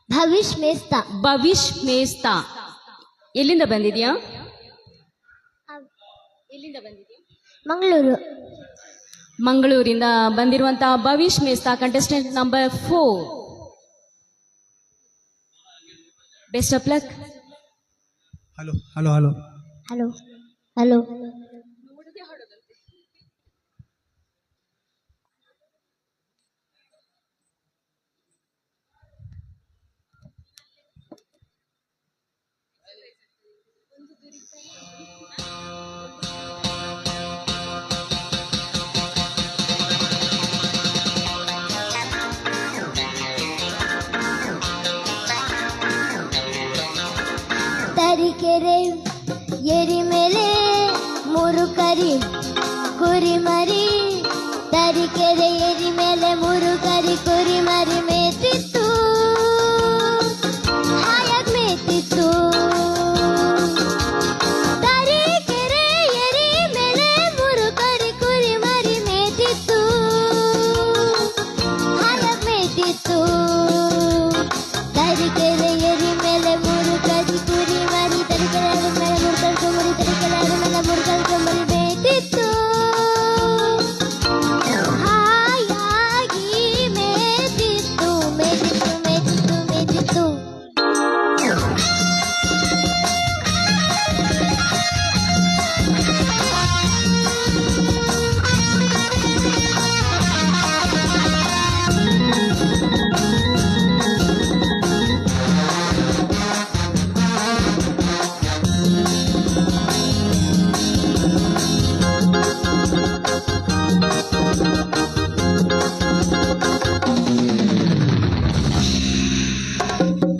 ಭವಿಷ್ ಮೇಸ್ತಾ. ಭವಿಷ್ ಮೇಸ್ತಾ. ಎಲ್ಲಿಂದ ಬಂದಿದ್ಯಾ? ಎಲ್ಲಿಂದ ಬಂದಿದ್ಯಾ? ಮಂಗಳೂರು. ಮಂಗಳೂರಿಂದ ಬಂದಿರುವಂತಹ Bhavish Mesta contestant number 4. Best of luck. Hello hello hello hello hello. Tarikere ಏರಿ ಮೇಲೆ ಮೂರು ಕರಿ ಕುರಿ ಮರಿ. ತರೀಕೆರೆ ಏರಿ ಮೇಲೆ ಮೂರು ಕರಿ ಕುರಿ ಮರಿ ಮೇತಿತ್ತು, ಹಾಯಾಗಿ ಮೇತಿತ್ತು. ತರೀಕೆರೆ ಏರಿ ಮೇಲೆ ಮೂರು ಕರಿ ಕುರಿ ಮರಿ ಮೇತಿತ್ತು, ಹಾಯಾಗಿ ಮೇತಿತ್ತು. ತರೀಕೆರೆ ಏರಿ ಮೇಲೆ ಮೂರು ಕರಿ ಕುರಿ ಮರಿ. ತರೀಕೆರೆ ಮೇಲೆ ಮೂರು ಕರಿ ಕುರಿ ತರೀಕೆರೆ ಮೇಲೆ ಮೂರು ಕರಿ ಕುರಿ ಮೇತಿತ್ತು, ಹಾಯಾಗಿ ಮೇತಿತ್ತು ಮೇತಿತ್ತು ಮೇತಿತ್ತು ಮೇತಿತ್ತು.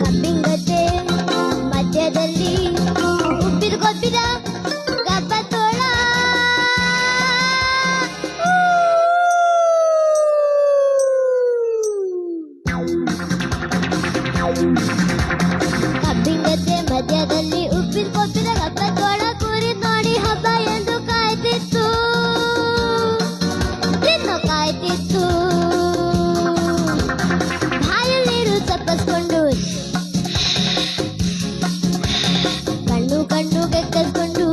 ಕಬ್ಬಿಂಗತ್ತೆ ಮಧ್ಯದಲ್ಲಿ ಉಬ್ಬಿದ ಕೊಬ್ಬಿದ ಗಬ್ಬ ತೋಳ. ಕಬ್ಬಿಂಗತ್ತೆ ಮಧ್ಯದಲ್ಲಿ ಉಬ್ಬಿದ ಕೊಬ್ಬಿದ ಗಬ್ಬ ತೋಳ. ಕುರಿ ನೋಡಿ ಹಬ್ಬ ಎಂದು ಕಾಯ್ತಿತ್ತು, ತಿನ್ನು ಕಾಯ್ತಿತ್ತು. ಬಾಯಲ್ಲಿ ತಪ್ಪಿಸ್ಕೊಂಡು ಕಣ್ಣು ಕಣ್ಣು ಕೆಕ್ಕಸ್ಕೊಂಡು,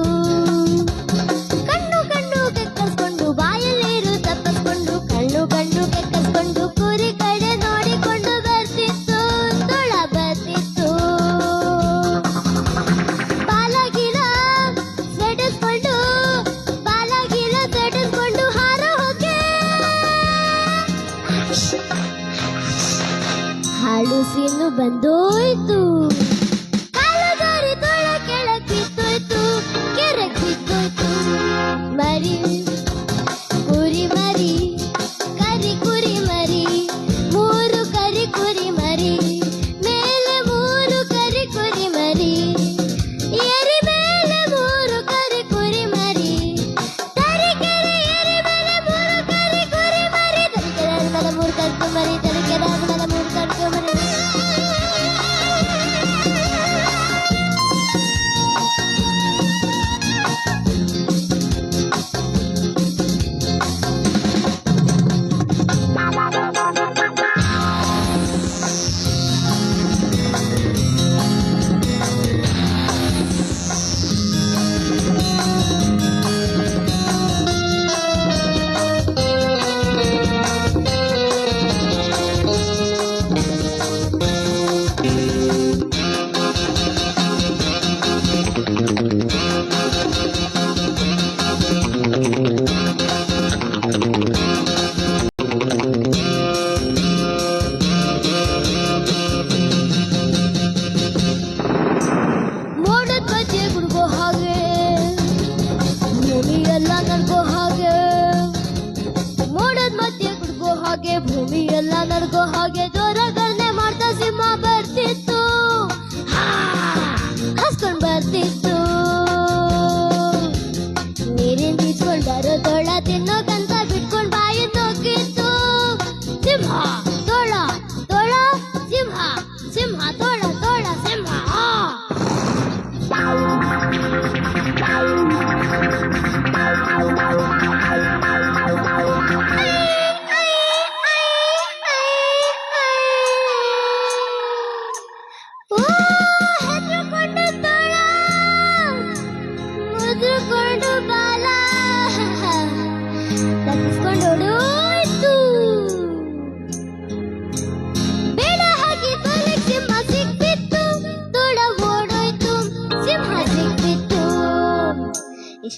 ಕಣ್ಣು ಕಣ್ಣು ಕೆಕ್ಕಸ್ಕೊಂಡು, ಬಾಯಲ್ಲಿರು ತಪ್ಪಿಸ್ಕೊಂಡು ಕಣ್ಣು ಕಣ್ಣು ಕೆಕ್ಕಸ್ಕೊಂಡು ಕುರಿ ಕಡೆ ನೋಡಿಕೊಂಡು ಬರ್ತಿತ್ತು, ತೊಳ ಬರ್ತಿತ್ತು. ಬಾಲಗಿಲ ಸೆಡಿಸ್ಕೊಂಡು, ಬಾಲಗಿಲ ಸೆಡಿಸ್ಕೊಂಡು ಹಾರ ಹೋಗೆ ಹಾಳು ಸೀನು ಬಂದೋಯ್ತು. ಕಾಲುದಾರಿ ತೊಳ ಕೆಳಗ್ ಬಿದ್ದೋಯ್ತು, ಕೆರೆಗ್ ಬಿದ್ದೋಯ್ತು. ಮರಿ ಕುರಿ ಮರಿ, ಕರಿ ಕುರಿ ಮರಿ, ಮೂರು ಕರಿ ಕುರಿ ಮರಿ ಮೇಲೆ ಮೂರು ಕರಿ ಕುರಿ ಮರಿ. ಏರಿ ಮೇಲೆ ಮೂರು ಕರಿ ಕುರಿ ಮರಿ. ತರೀಕೆರೆ ಏರಿ ಮೇಲೆ ಮೂರು ಕರಿ ಕುರಿ ಮರಿ. ತರೀಕೆರೆ ಮೇಲೆ ಮೂರು ಕರಿ ಕುರಿ ಮರಿ. ತರೀಕೆರೆ ಮೇಲೆ ಮೂರು ಕರಿ ಕುರಿ ಮರಿ. ಮೋಡದ ಮಧ್ಯೆ ಗುಡ್ಗೋ ಹಾಗೆ, ಭೂಮಿ ಎಲ್ಲ ನಡ್ಗೋ ಹಾಗೆ. ಮೋಡದ ಮಧ್ಯೆ ಗುಡ್ಗೋ ಹಾಗೆ, ಭೂಮಿ ಎಲ್ಲ ನಡ್ಗೋ ಹಾಗೆ. ದೂರಗಳನ್ನೇ ಮಾಡ್ತಾ ಸಿಂಹ ಬರ್ತಿತ್ತು, ಹಸ್ಕೊಂಡ್ ಬರ್ತಿತ್ತು. ನೀರಿನ ಬೀಚ್ಕೊಂಡ್ ಬರೋ ತೋಳ ತಿನ್ನೋಕಂತ ಬಿಟ್ಕೊಂಡ್ ಬಾಯಿ ನೋಕಿತ್ತು. ಸಿಂಹ ತೋಳ ತೋಳ ಸಿಂಹ, ಸಿಂಹ ತೋಳ ತೋಳ ಸಿಂಹ.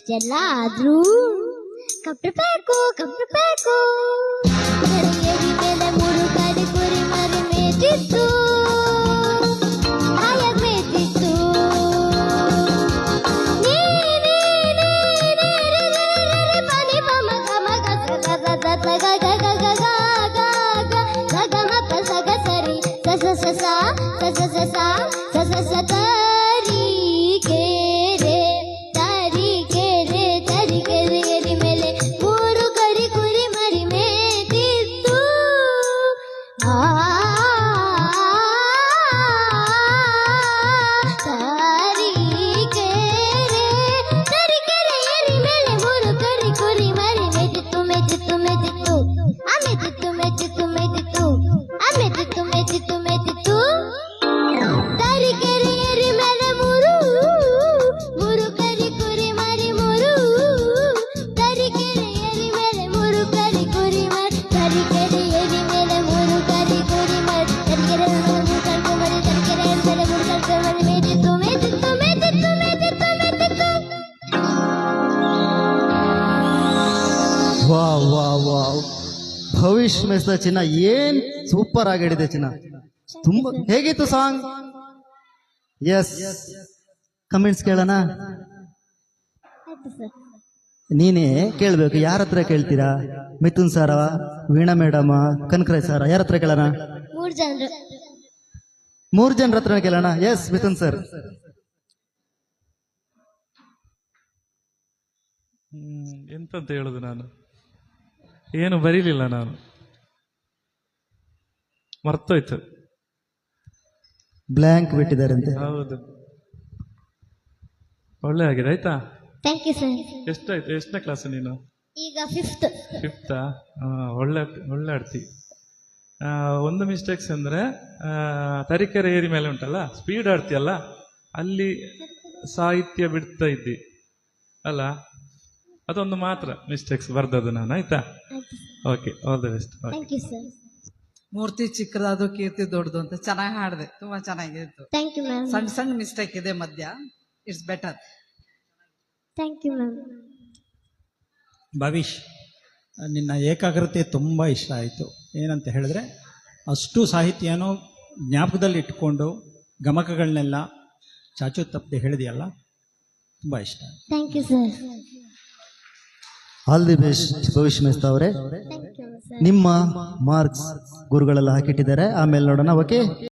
ಇಷ್ಟೆಲ್ಲ ಆದ್ರೂ ಕಪ್ಪಿರ್ಬೇಕು ಎರಿ ಮೇಲೆ 3 ಕಡೆ ಕುರಿ ಮರಿ ಮೇತಿತ್ತು ಹಾಯಾಗ್ ಮೇತಿತ್ತು ಪಾನಿ ಪಮ ಗಮ ಗಸ ಗಸ ಗಸ ಗ ಗ ಗ ಗ ಗ ಗ ಗ ಮ ಪ ಸ ಗ ಸರಿ ಸ ಸ ಸ ಸ ಸ ಸ ಸ ಸ ಸ ಸ ಸ ತರಿ ಕೆರೆ ಎರಿ ಮೇಲೆ 3 ಕರಿ ಕುರಿ ಮರಿ ಮೇತಿತ್ತು ತರೀಕೆರೆ ಎರಿ ಮೇಲೆ 3 ಕರಿ ಕುರಿ ಮರಿ ಮೇತಿತ್ತು ತರೀಕೆರೆ ಎರಿ ಮೇಲೆ 3 ಕರಿ ಕುರಿ ಮರಿ ತರೀಕೆರೆ ಎರಿ ಮೇಲೆ 3 ಕರಿ ಕುರಿ ಮರಿ ತರೀಕೆರೆ ಎರಿ ಮೇಲೆ 3 ಕರಿ ಕುರಿ ಮರಿ ತರೀಕೆರೆ ಎರಿ ಮೇಲೆ 3 ಕರಿ ಕುರಿ ಮರಿ ತರೀಕೆರೆ ಎರಿ ಮೇಲೆ 3 ಕರಿ ಕುರಿ ಮರಿ ಮೇತಿತ್ತು wow wow wow Bhavish Mesta ಚಿನ್ನ ಏನ್ ಸೂಪರ್ ಆಗಿ ಹೇಳಿದೆ ಚಿನ್ನ. ತುಂಬಾ ಹೇಗಿತ್ತು ಸಾಂಗ್? ಎಸ್, ಕಮೆಂಟ್ಸ್ ಕೇಳೋಣ. ಆಯ್ತು ಸರ್. ನೀನೇ ಕೇಳ್ಬೇಕು. ಯಾರ ಹತ್ರ ಕೇಳ್ತೀರಾ? ಮಿಥುನ್ ಸಾರ, ವೀಣಾ ಮೇಡಮ್, ಕನಕರಾಯ್ ಸಾರ, ಯಾರ ಹತ್ರ ಕೇಳೋಣ? 3 ಜನರು. 3 ಜನರ ಹತ್ರ ಕೇಳೋಣ. S Mithun sir. ಎಂತಂತ ಹೇಳುದು, ನಾನು ಏನು ಬರೀಲಿಲ್ಲ, ನಾನು ಮರ್ತೋಯ್ತು. ಬ್ಲ್ಯಾಂಕ್ ಬಿಟ್ಟಿದ್ದಾರಂತೆ. ಹೌದು, ಒಳ್ಳೆ ಆಗಿದೆ. ಆಯ್ತಾ? Thank you sir. ಎಷ್ಟಾಯ್ತು? ಎಷ್ಟನೇ ಕ್ಲಾಸ್ ನೀನು? ಈಗ 5th. ಫಿಫ್ತಾ? ಒಳ್ಳೆ ಆಡ್ತಿ. ಒಂದು ಮಿಸ್ಟೇಕ್ಸ್ ಅಂದ್ರೆ ತರೀಕೆರೆ ಏರಿ ಮೇಲೆ ಉಂಟಲ್ಲ, ಸ್ಪೀಡ್ ಆಡ್ತೀಯಲ್ಲ, ಅಲ್ಲಿ ಸಾಹಿತ್ಯ ಬಿಡ್ತಾ ಇದ್ದಿ ಅಲ್ಲ, ಅದೊಂದು ಮಾತ್ರ ಮಿಸ್ಟೇಕ್ಸ್ ಬರ್ದದ್ದು ನಾನು. ಆಯ್ತಾ? Okay, all the best. Thank you sir. ಮೂರ್ತಿ ಚಿಕ್ಕದಾದು ಕೀರ್ತಿ ದೊಡ್ಡದು ಅಂತ ಚೆನ್ನಾಗಿ ಹಾಡಿದೆ. ತುಂಬಾ ಚೆನ್ನಾಗಿತ್ತು. Thank you ma'am. ಸಣ್ಣ ಸಣ್ಣ ಮಿಸ್ಟೇಕ್ ಇದೆ ಮಧ್ಯ. It's better. Thank you ma'am. Bhavish, ನಿನ್ನ ಏಕಾಗ್ರತೆ ತುಂಬ ಇಷ್ಟ ಆಯಿತು. ಏನಂತ ಹೇಳಿದ್ರೆ ಅಷ್ಟು ಸಾಹಿತ್ಯನೂ ಜ್ಞಾಪಕದಲ್ಲಿ ಇಟ್ಕೊಂಡು ಗಮಕಗಳನ್ನೆಲ್ಲ ಚಾಚು ತಪ್ಪದೆ ಹೇಳಿದೆಯಲ್ಲ, ತುಂಬ ಇಷ್ಟ. Thank you sir. All the best Bhavish Mesta ಅವರೇ. Thank you sir. ನಿಮ್ಮ ಮಾರ್ಕ್ಸ್ ಗುರುಗಳೆಲ್ಲ ಹಾಕಿಟ್ಟಿದ್ದಾರೆ, ಆಮೇಲೆ ನೋಡೋಣ. ಓಕೆ.